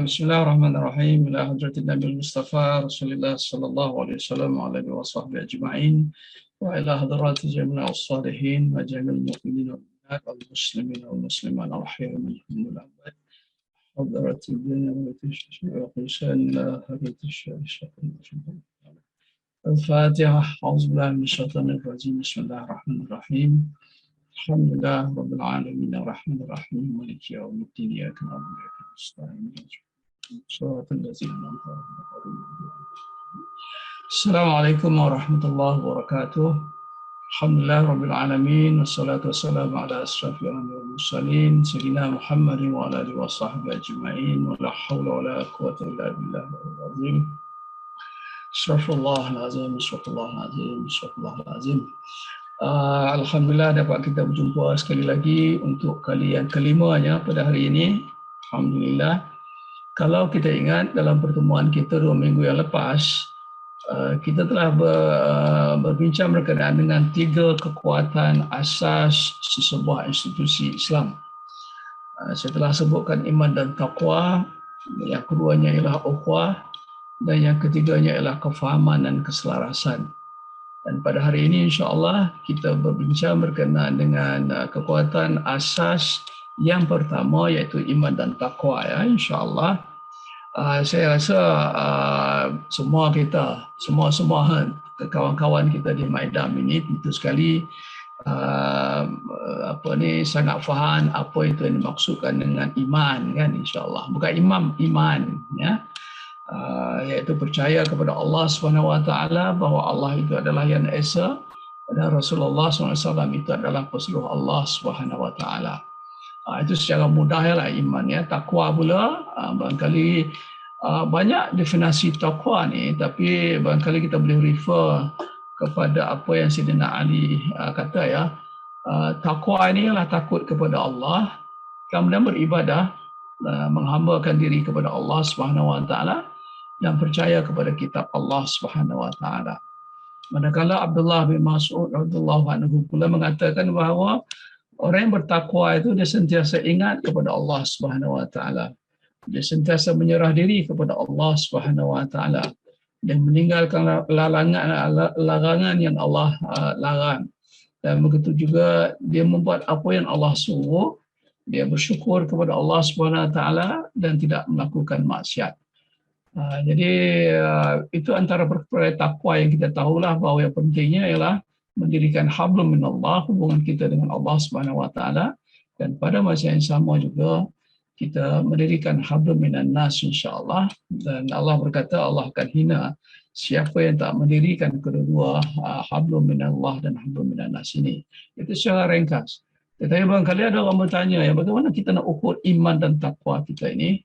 Bismillahirrahmanirrahim. Ila hadratin Nabi Mustafa Rasulullah sallallahu alaihi wasallam wa alihi wa sahbihi ajma'in wa ila hadrati jami'il as-salihin wa jami'il mu'minin wal muslimin wal muslimat al-ahya'i minhum wal amwat. Hadratil dunya wa tashri'u la hadratish syai'in. Al-Fatihah. A'udzubillahi minasyaitonir rajim. Bismillahirrahmanirrahim. Alhamdulillah rabbil alamin arrahmanir rahim maliki yaumiddin iyyaka na'budu wa iyyaka nasta'in shiratal ladzina an'amta 'alaihim. Assalamualaikum warahmatullahi wabarakatuh. Alhamdulillah rabbil alamin wassalatu wassalamu ala asyrafil anbiya'i wal mursalin sayyidina Muhammadin wa ala alihi wa sahbihi ajma'in wa la haula wa la quwwata illa billahil azim. Astaghfirullahal azim, astaghfirullahal azim, astaghfirullahal azim. Alhamdulillah dapat kita berjumpa sekali lagi untuk kali yang kelimanya pada hari ini. Alhamdulillah. Kalau kita ingat dalam pertemuan kita 2 minggu yang lepas, kita telah berbincang berkenaan dengan 3 kekuatan asas sesebuah institusi Islam. Saya telah sebutkan iman dan taqwa, yang keduanya ialah ukhuwah, dan yang ketiganya ialah kefahaman dan keselarasan. Dan pada hari ini insya-Allah kita berbincang berkenaan dengan kekuatan asas yang pertama iaitu iman dan taqwa ya insya-Allah. Saya rasa semua kita semua kawan-kawan kita di Maidam ini tentu sekali sangat faham apa itu yang dimaksudkan dengan iman kan insya-Allah. Bukan iman ya. Iaitu percaya kepada Allah SWT bahawa Allah itu adalah yang esa dan Rasulullah SAW itu adalah pesuruh Allah SWT. Itu secara mudah lah iman ya. Takwa pula barangkali banyak definisi takwa ni, tapi barangkali kita boleh refer kepada apa yang Sayyidina Ali kata ya. Takwa ini adalah takut kepada Allah, kemudian beribadah, menghambakan diri kepada Allah SWT dan percaya kepada kitab Allah Subhanahu Wa Taala. Manakala Abdullah bin Mas'ud radhiyallahu anhu pula mengatakan bahawa orang yang bertakwa itu dia sentiasa ingat kepada Allah Subhanahu Wa Taala. Dia sentiasa menyerah diri kepada Allah Subhanahu Wa Taala dan meninggalkan larangan yang Allah larang. Dan begitu juga dia membuat apa yang Allah suruh, dia bersyukur kepada Allah Subhanahu Wa Taala dan tidak melakukan maksiat. Jadi itu antara perkara takwa yang kita tahulah bahawa yang pentingnya ialah mendirikan hablum minallah, hubungan kita dengan Allah Subhanahu Wa Taala, dan pada masa yang sama juga kita mendirikan hablum minan nas insya-Allah. Dan Allah berkata Allah akan hina siapa yang tak mendirikan kedua hablum minallah dan hablum minan nas ini. Itu secara ringkas. Tetapi barangkali ada orang bertanya ya, bagaimana kita nak ukur iman dan takwa kita ini?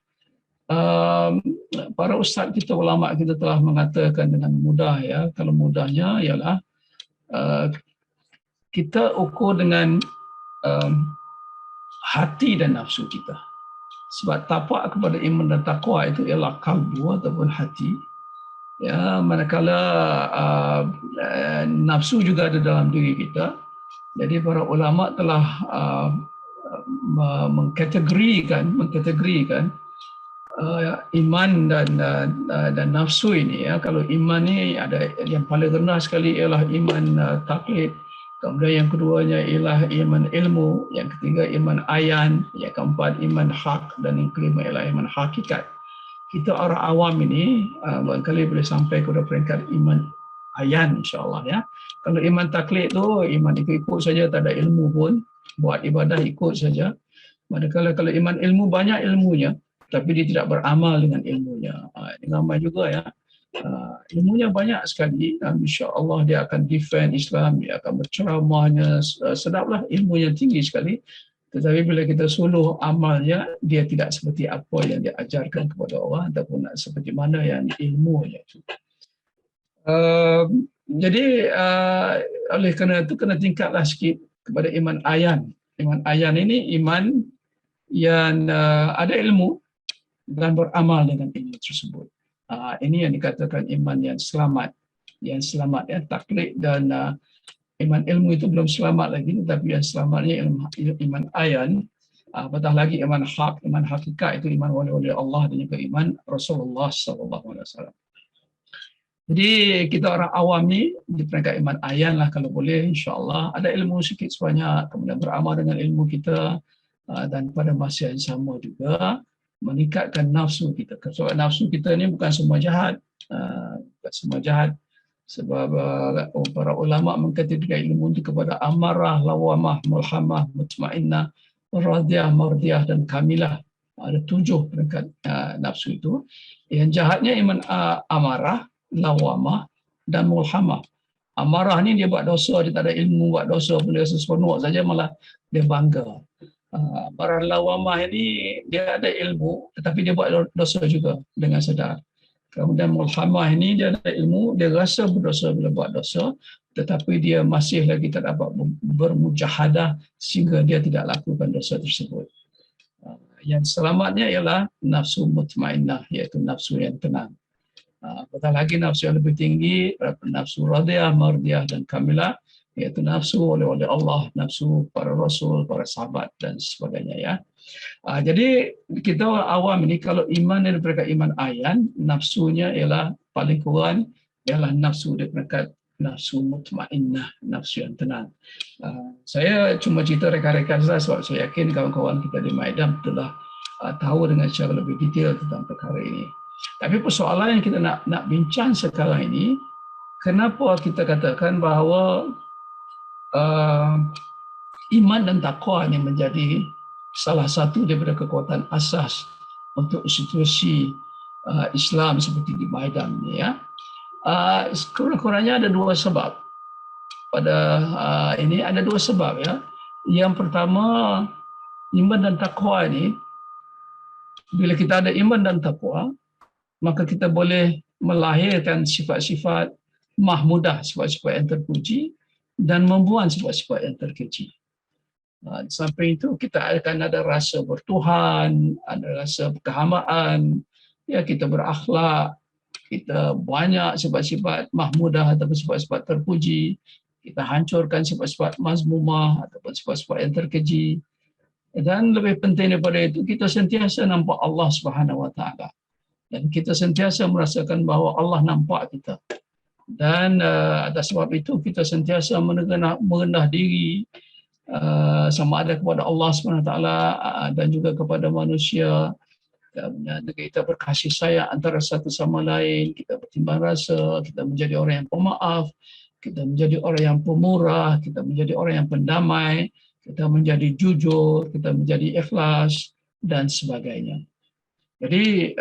Para ustaz kita, ulama kita telah mengatakan dengan mudah ya. Kalau mudahnya ialah kita ukur dengan hati dan nafsu kita. Sebab tapak kepada iman dan takwa itu ialah kalbu ataupun hati. Ya, manakala nafsu juga ada dalam diri kita. Jadi para ulama telah mengkategorikan iman dan nafsu ini ya. Kalau iman ni ada yang paling rendah sekali ialah iman taklid, kemudian yang keduanya ialah iman ilmu, yang ketiga iman ayan, yang keempat iman hak, dan yang kelima ialah iman hakikat. Kita orang awam ini barangkali boleh sampai kepada peringkat iman ayan insya-Allah ya. Kalau iman taklid tu iman ikut saja, tak ada ilmu pun, buat ibadah ikut saja. Manakala kalau iman ilmu banyak ilmunya tapi dia tidak beramal dengan ilmunya. Ini ramai juga ya. Ilmunya banyak sekali, insya-Allah dia akan defend Islam, dia akan berceramahnya, sedaplah ilmunya tinggi sekali. Tetapi bila kita suluh amalnya, dia tidak seperti apa yang dia ajarkan kepada orang ataupun seperti mana yang ilmunya itu. Jadi oleh kerana itu kena tingkatlah sikit kepada iman ayan. Iman ayan ini iman yang ada ilmu dan beramal dengan ilmu tersebut. Ini yang dikatakan iman yang selamat. Yang selamat ya, taklid dan iman ilmu itu belum selamat lagi, tetapi yang selamatnya iman ayan. Apatah lagi iman hak, iman hakikat itu iman oleh Allah dan juga iman Rasulullah SAW. Jadi kita orang awam ni di peringkat iman ayan lah kalau boleh, insyaAllah ada ilmu sikit sebanyak, kemudian beramal dengan ilmu kita, dan pada masa yang sama juga meningkatkan nafsu kita. Sebab nafsu kita ni bukan semua jahat, bukan semua jahat. Sebab para ulama mengkategorikan ilmu itu kepada amarah, lawamah, mulhamah, mutmainnah, radiyah, mardiyah dan kamilah. Ada 7 peringkat nafsu itu. Yang jahatnya iman amarah, lawamah dan mulhamah. Amarah ni dia buat dosa, dia tak ada ilmu buat dosa, boleh seronok saja malah dia bangga. Amarah lawamah ini dia ada ilmu tetapi dia buat dosa juga dengan sedar. Kemudian mulhamah ini dia ada ilmu, dia rasa berdosa bila buat dosa, tetapi dia masih lagi tak dapat bermujahadah sehingga dia tidak lakukan dosa tersebut. Yang selamatnya ialah nafsu mutmainnah, iaitu nafsu yang tenang. Apatah lagi nafsu yang lebih tinggi, nafsu radiyah, mardiyah dan kamilah, iaitu nafsu oleh Allah, nafsu para rasul, para sahabat dan sebagainya ya. Jadi kita orang awam ini kalau iman dari peringkat iman ayan, nafsunya ialah paling kurang ialah nafsu dari peringkat nafsu mutmainnah, nafsu yang tenang. Saya cuma cerita reka-reka saja sebab saya yakin kawan-kawan kita di Maidan telah tahu dengan secara lebih detail tentang perkara ini. Tapi persoalan yang kita nak bincang sekarang ini, kenapa kita katakan bahawa iman dan takwa yang menjadi salah satu daripada kekuatan asas untuk institusi Islam seperti di Maidan ni ya. Kurang-kurangnya ada 2 sebab. Pada ini ada 2 sebab ya. Yang pertama, iman dan takwa ini, bila kita ada iman dan takwa, maka kita boleh melahirkan sifat-sifat mahmudah, sifat-sifat yang terpuji, dan membuang sifat-sifat yang terkeji. Sampai itu kita akan ada rasa bertuhan, ada rasa kehambaan, ya kita berakhlak, kita banyak sifat-sifat mahmudah ataupun sifat-sifat terpuji, kita hancurkan sifat-sifat mazmumah ataupun sifat-sifat yang terkeji. Dan lebih penting daripada itu, kita sentiasa nampak Allah Subhanahu Wa Taala, dan kita sentiasa merasakan bahawa Allah nampak kita. Dan atas sebab itu kita sentiasa merendah diri, sama ada kepada Allah SWT dan juga kepada manusia. Kemudian kita berkasih sayang antara satu sama lain, kita bertimbang rasa, kita menjadi orang yang pemaaf, kita menjadi orang yang pemurah, kita menjadi orang yang pendamai, kita menjadi jujur, kita menjadi ikhlas dan sebagainya. Jadi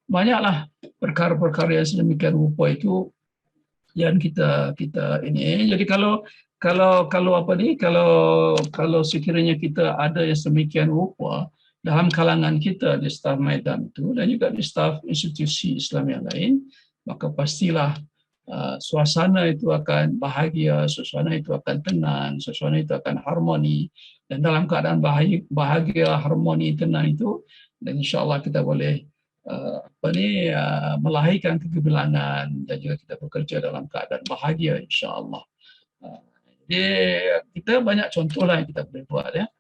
banyaklah perkara-perkara yang sedemikian rupa itu yang kita ini. Jadi kalau sekiranya kita ada yang sedemikian rupa dalam kalangan kita di staf Maidan itu dan juga di staf institusi Islam yang lain, maka pastilah suasana itu akan bahagia, suasana itu akan tenang, suasana itu akan harmoni. Dan dalam keadaan bahagia, harmoni, tenang itu, dan insya-Allah kita boleh melahirkan kegemilangan dan juga kita bekerja dalam keadaan bahagia insya-Allah. Jadi kita banyak contohlah yang kita boleh buat ya.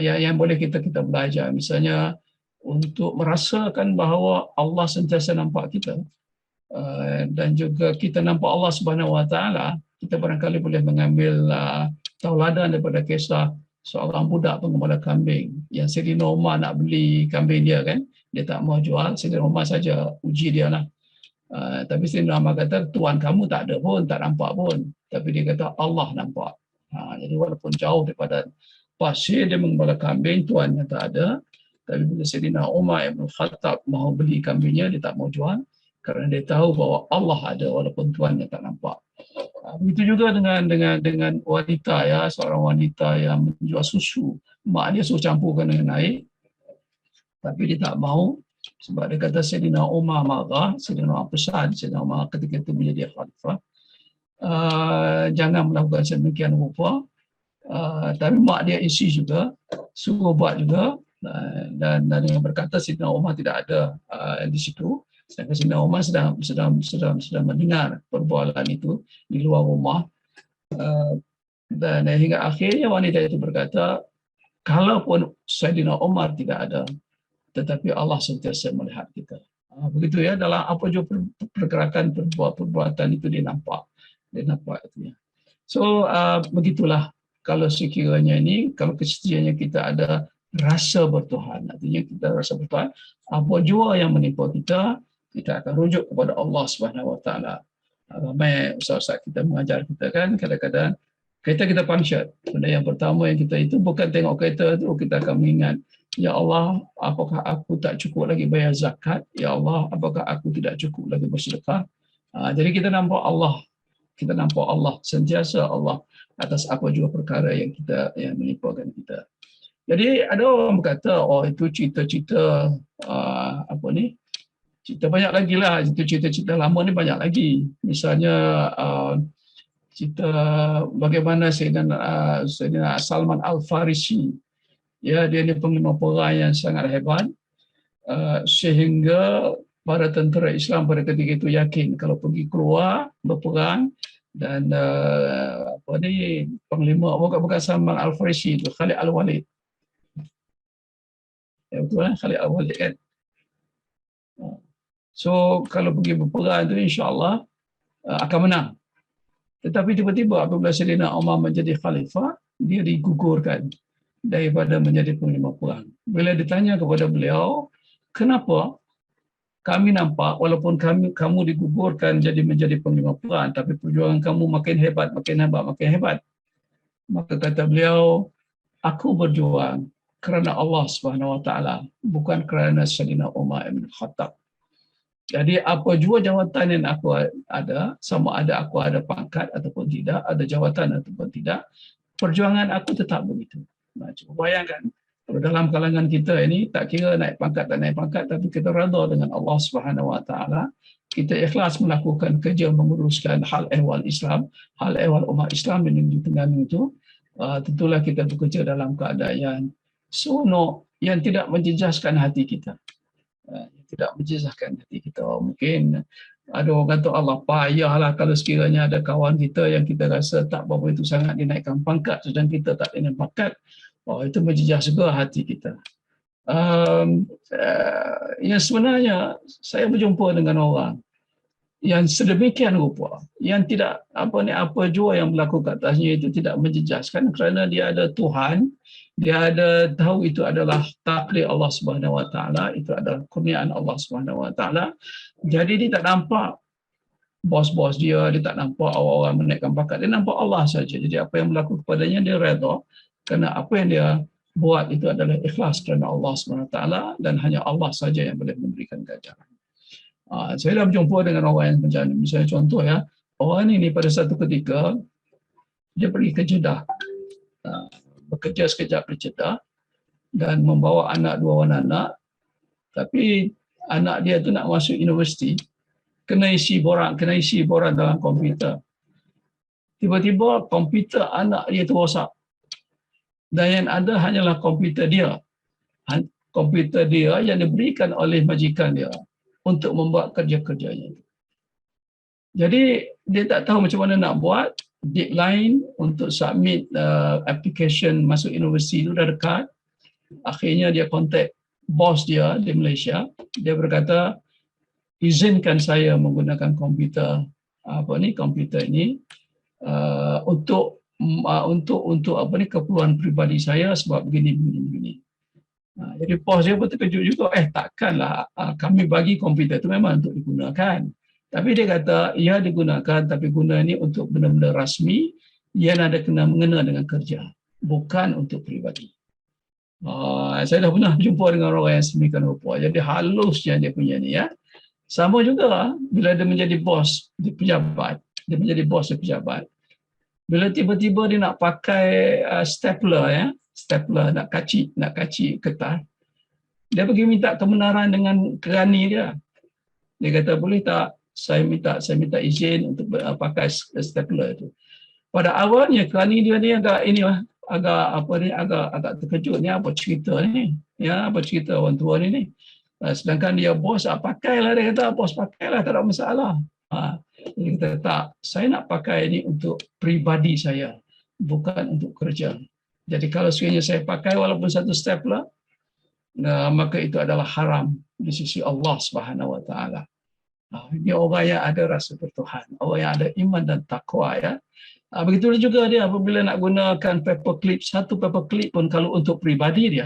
Yang boleh kita belajar, misalnya untuk merasakan bahawa Allah sentiasa nampak kita, dan juga kita nampak Allah Subhanahu Wa Taala. Kita barangkali boleh mengambil tauladan daripada kisah seorang budak pengembala kambing yang Sayyidina Umar nak beli kambing dia kan, dia tak mau jual, Sayyidina Umar saja uji dia lah. Tapi Sayyidina Umar kata, tuan kamu tak ada pun, tak nampak pun. Tapi dia kata Allah nampak. Jadi walaupun jauh daripada pasir dia mengembala kambing, tuannya tak ada. Tapi bila Sayyidina Umar Ibn Khattab mahu beli kambingnya, dia tak mau jual kerana dia tahu bahawa Allah ada walaupun tuannya tak nampak. Begitu juga dengan wanita ya, seorang wanita yang menjual susu. Mak dia suruh campurkan dengan air, tapi dia tak mahu sebab dia kata Sayyidina Umar marah, Sayyidina Umar pesan, Sayyidina Umar ketika itu menjadi khalifah, jangan melakukan sedemikian rupa. Tapi mak dia isi juga, suruh buat juga, dan dengan berkata Sayyidina Umar tidak ada di situ. Sedangkan Sayyidina Umar sedang mendengar perbualan itu di luar rumah. Dan hingga akhirnya wanita itu berkata, Kalaupun Saidina Umar tidak ada, tetapi Allah sentiasa melihat kita. Begitu ya, dalam apa juga pergerakan perbuatan itu dia nampak itu ya. So begitulah kalau sekiranya ini, kalau kesetiaannya kita ada rasa bertuhan, artinya kita rasa bertuhan, apa jua yang menimpa kita, kita akan rujuk kepada Allah Subhanahu Wa Taala. Ramai ustaz-ustaz kita mengajar kita kan, kadang-kadang kereta kita puncture. Benda yang pertama yang kita itu bukan tengok kereta tu, kita akan mengingat, ya Allah, apakah aku tak cukup lagi bayar zakat? Ya Allah, apakah aku tidak cukup lagi bersedekah? Jadi kita nampak Allah, sentiasa Allah atas apa juga perkara yang menimpakan kita. Jadi ada orang berkata, oh itu cerita-cerita cerita banyak lagi lah, itu cerita-cerita lama ni banyak lagi. Misalnya cerita bagaimana Sayyidina Salman Al-Farisi, ya, dia ni panglima perang yang sangat hebat, sehingga para tentera Islam pada ketika itu yakin kalau pergi keluar berperang, dan panglima bukan Salman Al-Farisi itu, Khalid Al-Walid. Ya, betul kan, Khalid Al-Walid kan. So kalau pergi berperang itu insya-Allah akan menang. Tetapi tiba-tiba apabila Sayyidina Umar menjadi khalifah, dia digugurkan daripada menjadi panglima perang. Bila ditanya kepada beliau, kenapa kami nampak walaupun kamu digugurkan menjadi panglima perang, tapi perjuangan kamu makin hebat. Maka kata beliau, aku berjuang kerana Allah Subhanahu Wa Taala, bukan kerana Sayyidina Umar bin Khattab. Jadi apa jua jawatan yang aku ada, sama ada aku ada pangkat ataupun tidak, ada jawatan ataupun tidak, perjuangan aku tetap begitu. Cuba bayangkan, kalau dalam kalangan kita ini, tak kira naik pangkat tak naik pangkat, tapi kita redha dengan Allah Subhanahu Wa Taala, kita ikhlas melakukan kerja menguruskan hal ehwal Islam, hal ehwal umat Islam yang di Terengganu itu, tentulah kita bekerja dalam keadaan yang seronok, yang tidak menjejaskan hati kita. Tidak menjejaskan hati kita. Mungkin ada orang kata, Allah payahlah kalau sekiranya ada kawan kita yang kita rasa tak berapa itu sangat dinaikkan pangkat, sedang kita tak dinaikkan pangkat. Itu menjejas juga hati kita. Yang sebenarnya saya berjumpa dengan orang yang sedemikian rupa, yang tidak apa jua yang berlaku kat atasnya itu tidak menjejaskan, kerana dia ada Tuhan, dia ada tahu itu adalah takdir Allah Subhanahu Wa Taala, itu adalah kurniaan Allah Subhanahu Wa Taala. Jadi dia tak nampak bos-bos dia tak nampak orang-orang menaikkan pangkat, dia nampak Allah saja. Jadi apa yang berlaku kepadanya dia redha, kerana apa yang dia buat itu adalah ikhlas kerana Allah Subhanahu Wa Taala, dan hanya Allah saja yang boleh memberikan ganjaran. Saya dah berjumpa dengan orang yang macam ni. Misalnya contoh ya, orang ini pada satu ketika dia pergi ke Jeddah, bekerja sekejap di Jeddah dan membawa dua orang anak, tapi anak dia tu nak masuk universiti, kena isi borang dalam komputer. Tiba-tiba komputer anak dia tu rosak, dan yang ada hanyalah komputer dia yang diberikan oleh majikan dia untuk membuat kerja-kerjanya. Jadi dia tak tahu macam mana nak buat. Deadline untuk submit application masuk universiti itu dah dekat. Akhirnya dia kontak bos dia di Malaysia. Dia berkata, izinkan saya menggunakan komputer ini untuk keperluan peribadi saya sebab begini. Jadi bos dia pun terkejut juga, takkanlah kami bagi komputer itu memang untuk digunakan. Tapi dia kata, ia digunakan tapi guna ini untuk benda-benda rasmi yang ada mengena dengan kerja, bukan untuk peribadi. Saya dah pernah berjumpa dengan orang yang sedemikian rupa. Jadi halusnya dia punya ni ya. Sama juga bila dia menjadi bos di pejabat, bila tiba-tiba dia nak pakai stapler, nak kaci kertas, dia pergi minta kebenaran dengan kerani dia. Dia kata, boleh tak saya minta izin untuk pakai stapler itu. Pada awalnya kerani dia ni agak terkejut, ni apa cerita ni? Ya, apa cerita orang tua ni? Sedangkan dia bos, pakailah, dia kata, bos pakailah, tak ada masalah. Dia kata, tak, saya nak pakai ini untuk pribadi saya, bukan untuk kerja. Jadi kalau sekiranya saya pakai walaupun satu stapler, maka itu adalah haram di sisi Allah Subhanahu Wa Taala. Ini orang yang ada rasa bertuhan, orang yang ada iman dan takwa ya. Begitulah juga dia apabila nak gunakan paperclip, satu paperclip pun kalau untuk peribadi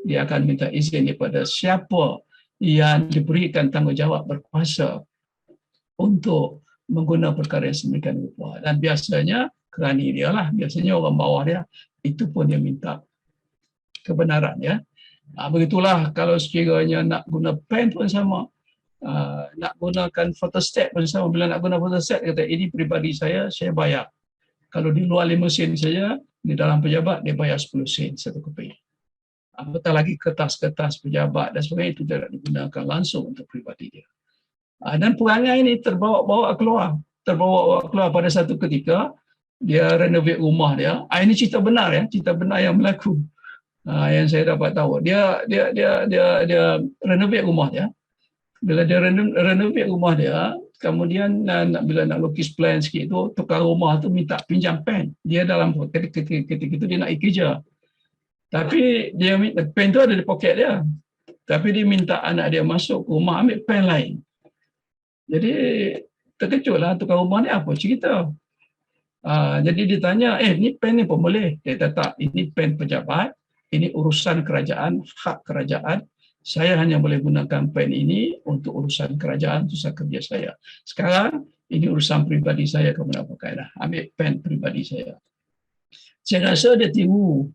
dia akan minta izin daripada siapa yang diberikan tanggungjawab berkuasa untuk menggunakan perkara yang sedemikian rupa. Dan biasanya kerani dia lah, biasanya orang bawah dia, itu pun dia minta kebenaran ya. Begitulah kalau sekiranya nak guna pen pun sama. Nak gunakan photostat pun sama. Bila nak guna photostat, kata ini peribadi saya bayar. Kalau di luar 5 sen saja, di dalam pejabat dia bayar 10 sen, 1 kopi. Apatah lagi kertas-kertas pejabat dan sebagainya, itu tidak digunakan langsung untuk peribadi dia. Dan perangai ini terbawa keluar pada satu ketika, dia renovate rumah dia. Ini cerita benar ya, cerita benar yang berlaku. Yang saya dapat tahu. Dia renovate rumah dia. Bila dia renovate rumah dia, kemudian bila nak lukis plan sikit tu, tukar rumah tu minta pinjam pen. Dia dalam ketika itu dia nak pergi kerja. Tapi dia pen tu ada di poket dia. Tapi dia minta anak dia masuk ke rumah ambil pen lain. Jadi terkejutlah tukar rumah ni apa cerita. Jadi dia tanya, ni pen ni pun boleh. Dia kata tak, ini pen pejabat, ini urusan kerajaan, hak kerajaan. Saya hanya boleh gunakan pen ini untuk urusan kerajaan, urusan kerja saya. Sekarang, ini urusan peribadi saya, kamu nak pakai dah. Ambil pen peribadi saya. Saya rasa dia tiru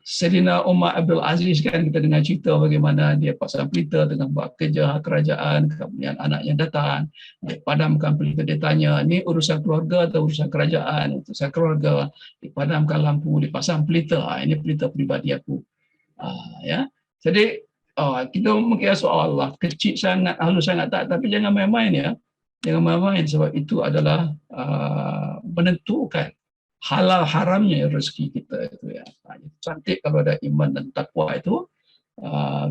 Saidina Umar Abdul Aziz kan, kita dengar cerita bagaimana dia pasang pelita dengan buat kerja kerajaan, kemudian anaknya datang, dia padamkan pelita, dia tanya, ni urusan keluarga atau urusan kerajaan? Urusan keluarga, dipadamkan lampu, dipasang pelita, ini pelita peribadi aku. Ya. Jadi kita mungkin soal Allah, kecil sangat, halus sangat tak, tapi jangan main-main ya. Jangan main-main sebab itu adalah menentukan halal haramnya rezeki kita itu ya. Cantik kalau ada iman dan takwa itu,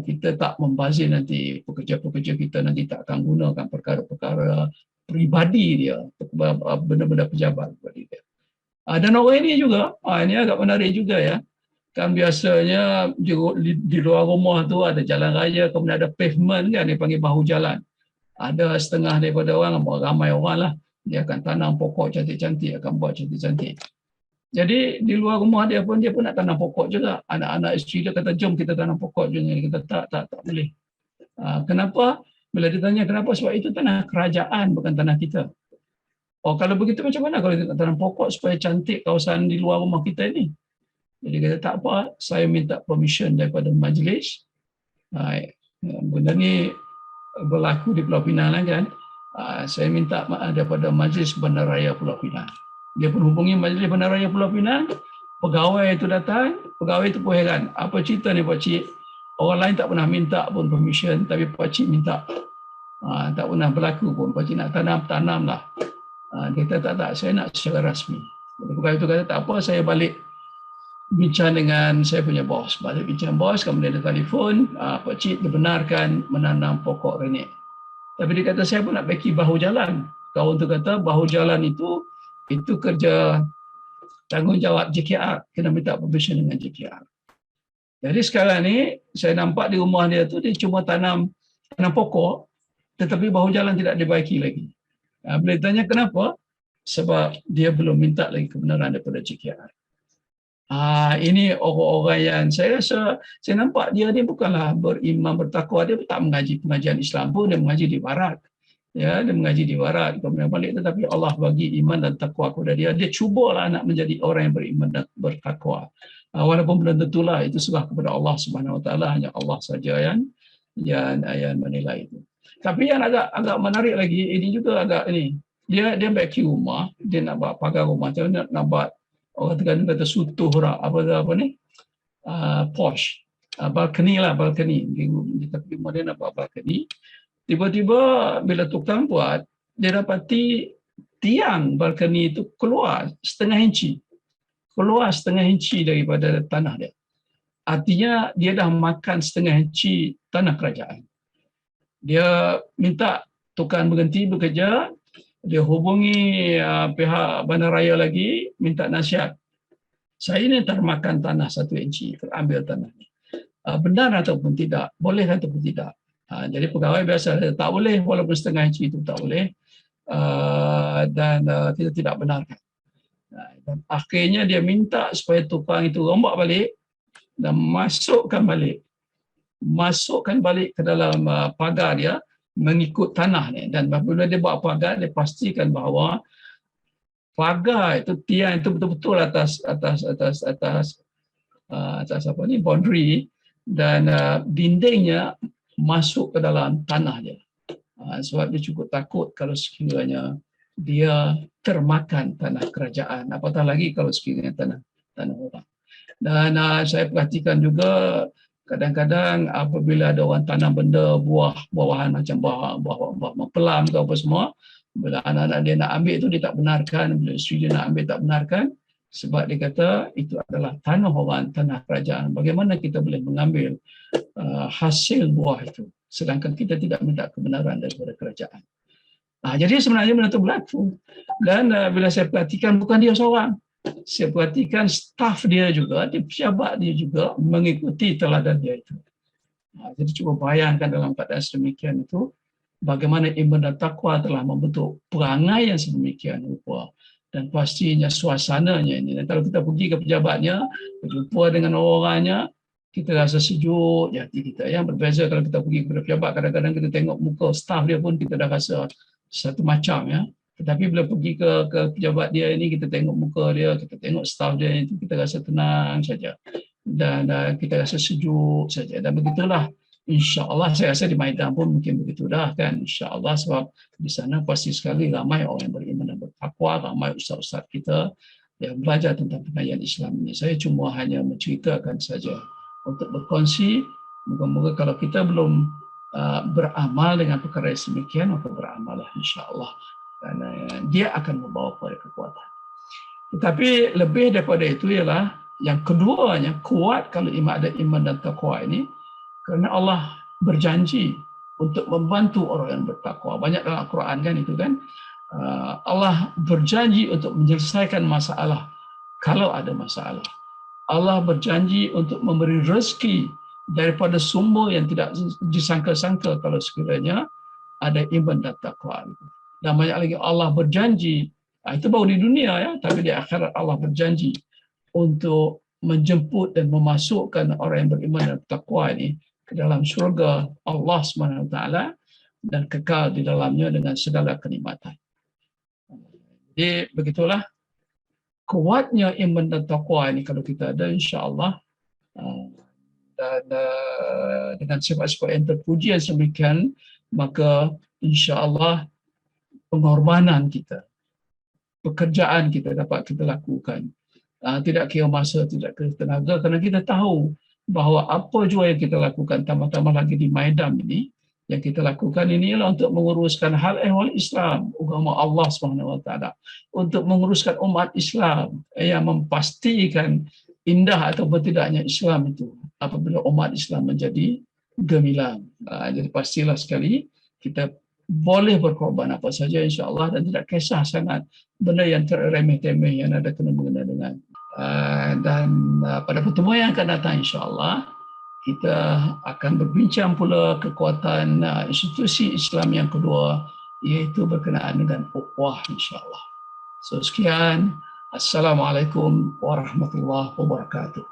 kita tak membazir nanti pekerja-pekerja kita nanti tak akan gunakan perkara-perkara peribadi dia, benda-benda pejabat pribadi dia. Dan orang ini juga, ini agak menarik juga ya. Kan biasanya di luar rumah tu ada jalan raya, kemudian ada pavement kan, dia panggil bahu jalan. Ada setengah daripada orang, ramai orang lah, dia akan tanam pokok cantik-cantik, akan buat cantik-cantik. Jadi di luar rumah dia pun nak tanam pokok juga. Anak-anak isteri dia kata, jom kita tanam pokok juga. Dia kata, tak boleh. Kenapa? Bila ditanya kenapa? Sebab itu tanah kerajaan, bukan tanah kita. Kalau begitu macam mana kalau kita tanam pokok supaya cantik kawasan di luar rumah kita ini? Jadi kata, tak apa, saya minta permission daripada majlis. Benda ni berlaku di Pulau Pinang kan. Saya minta daripada majlis Bandaraya Pulau Pinang. Dia pun hubungi majlis Bandaraya Pulau Pinang, pegawai itu datang, pegawai itu pun heran. Apa cerita ni Pakcik? Orang lain tak pernah minta pun permission, tapi Pakcik minta. Tak pernah berlaku pun. Pakcik nak tanam lah. Dia kata, tak, saya nak secara rasmi. Pegawai itu kata, tak apa, saya balik bincang dengan saya punya bos. Balik bincang bos, kemudian dia telefon, Pakcik dibenarkan menanam pokok renek. Tapi dia kata, saya pun nak bagi bahu jalan. Kawan tu kata, bahu jalan itu kerja tanggungjawab JKR. Kena minta permission dengan JKR. Jadi sekarang ni, saya nampak di rumah dia tu, dia cuma tanam pokok, tetapi bahu jalan tidak dibaiki lagi. Bila ditanya kenapa? Sebab dia belum minta lagi kebenaran daripada JKR. Ini orang-orang yang saya rasa, saya nampak dia ni bukanlah beriman bertakwa, dia tak mengaji pengajian Islam pun, dia mengaji di barat. Ya, dia mengaji di barat, kemudian balik, tetapi Allah bagi iman dan takwa kepada dia. Dia cubalah nak menjadi orang yang beriman dan bertakwa. Walaupun belum tentulah itu serah kepada Allah Subhanahu Wa Taala, hanya Allah saja yang menilai itu. Tapi yang agak menarik lagi, ini juga agak ini. Dia baki rumah, dia nak buat pagar rumah, dia nak buat, orang Terengganu kata sutuh apa ni, posh, balcony lah, balcony. Tapi rumah dia nak buat balcony. Tiba-tiba bila tukang buat, dia dapati tiang balcony itu keluar setengah inci daripada tanah dia. Artinya dia dah makan setengah inci tanah kerajaan. Dia minta tukang berhenti bekerja, dia hubungi pihak bandaraya lagi, minta nasihat. saya ini termakan tanah 1 inci, terambil tanah ini. Benar ataupun tidak, boleh ataupun tidak. Jadi pegawai biasa tak boleh, walaupun setengah inci itu tak boleh, dan kita tidak benarkan. Dan akhirnya dia minta supaya tukang itu rombak balik dan masukkan balik ke dalam pagar dia mengikut tanah ni. Dan apabila dia buat pagar, dia pastikan bahawa pagar itu, tiang itu betul-betul atas apa ni, boundary, dan dindingnya masuk ke dalam tanah dia. Sebab dia cukup takut kalau sekiranya dia termakan tanah kerajaan, apatah lagi kalau sekiranya tanah orang. Dan saya perhatikan juga kadang-kadang apabila ada orang tanam benda buah-buahan macam buah pelam ke apa semua, bila anak-anak dia nak ambil tu dia tak benarkan, bila isteri dia nak ambil tak benarkan, sebab dia kata itu adalah tanah orang, tanah kerajaan. Bagaimana kita boleh mengambil hasil buah itu sedangkan kita tidak minta kebenaran daripada kerajaan. Jadi sebenarnya benda itu berlaku. Dan bila saya perhatikan, bukan dia seorang, saya perhatikan staf dia juga, pejabat dia juga mengikuti teladan dia itu. Jadi cuba bayangkan dalam keadaan sedemikian itu, bagaimana iman dan takwa telah membentuk perangai yang sedemikian rupa. Dan pastinya suasananya ini. Dan kalau kita pergi ke pejabatnya, berjumpa dengan orangnya, kita rasa sejuk ya hati kita. Yang berbeza kalau kita pergi kepada pejabat, kadang-kadang kita tengok muka staf dia pun kita dah rasa satu macam ya. Tetapi bila pergi ke pejabat dia ini, kita tengok muka dia, kita tengok staf dia itu, kita rasa tenang saja. Dan kita rasa sejuk saja. Dan begitulah, insya-Allah saya rasa di Maidan pun mungkin begitu dah kan, insya-Allah, sebab di sana pasti sekali ramai orang yang beriman dan bertakwa, ramai ustaz-ustaz kita yang belajar tentang pengajian Islam ini. Saya cuma hanya menceritakan saja untuk berkongsi. Moga-moga kalau kita belum beramal dengan perkara yang demikian, maka beramallah insya-Allah, kerana dia akan membawa kepada kekuatan. Tetapi lebih daripada itu ialah yang keduanya, kuat kalau ada iman dan takwa ini, kerana Allah berjanji untuk membantu orang yang bertakwa. Banyak dalam Al-Quran kan itu kan, Allah berjanji untuk menyelesaikan masalah kalau ada masalah. Allah berjanji untuk memberi rezeki daripada sumber yang tidak disangka-sangka kalau sekiranya ada iman dan takwa. Dan banyak lagi Allah berjanji, itu baru di dunia ya, tapi di akhirat Allah berjanji untuk menjemput dan memasukkan orang yang beriman dan takwa ini ke dalam syurga Allah SWT dan kekal di dalamnya dengan segala kenikmatan. Jadi begitulah kuatnya iman dan takwa ini kalau kita ada, insya-Allah, dan dengan sifat-sifat yang terpuji yang sedemikian, maka insya-Allah pengorbanan kita, pekerjaan kita dapat kita lakukan. Tidak kira masa, tidak kira tenaga, kerana kita tahu bahawa apa jua yang kita lakukan, tambah-tambah lagi di Maidan ini, yang kita lakukan ini ialah untuk menguruskan hal ehwal Islam, agama Allah SWT, untuk menguruskan umat Islam yang memastikan indah ataupun tidaknya Islam itu apabila umat Islam menjadi gemilang. Jadi pastilah sekali kita boleh berkorban apa saja insya-Allah, dan tidak kisah sangat benda yang terremeh-temeh yang ada kena mengena dengan. Dan pada pertemuan yang akan datang insya-Allah kita akan berbincang pula kekuatan institusi Islam yang kedua, iaitu berkenaan dengan ukhuwah insya-Allah. So sekian, Assalamualaikum warahmatullahi wabarakatuh.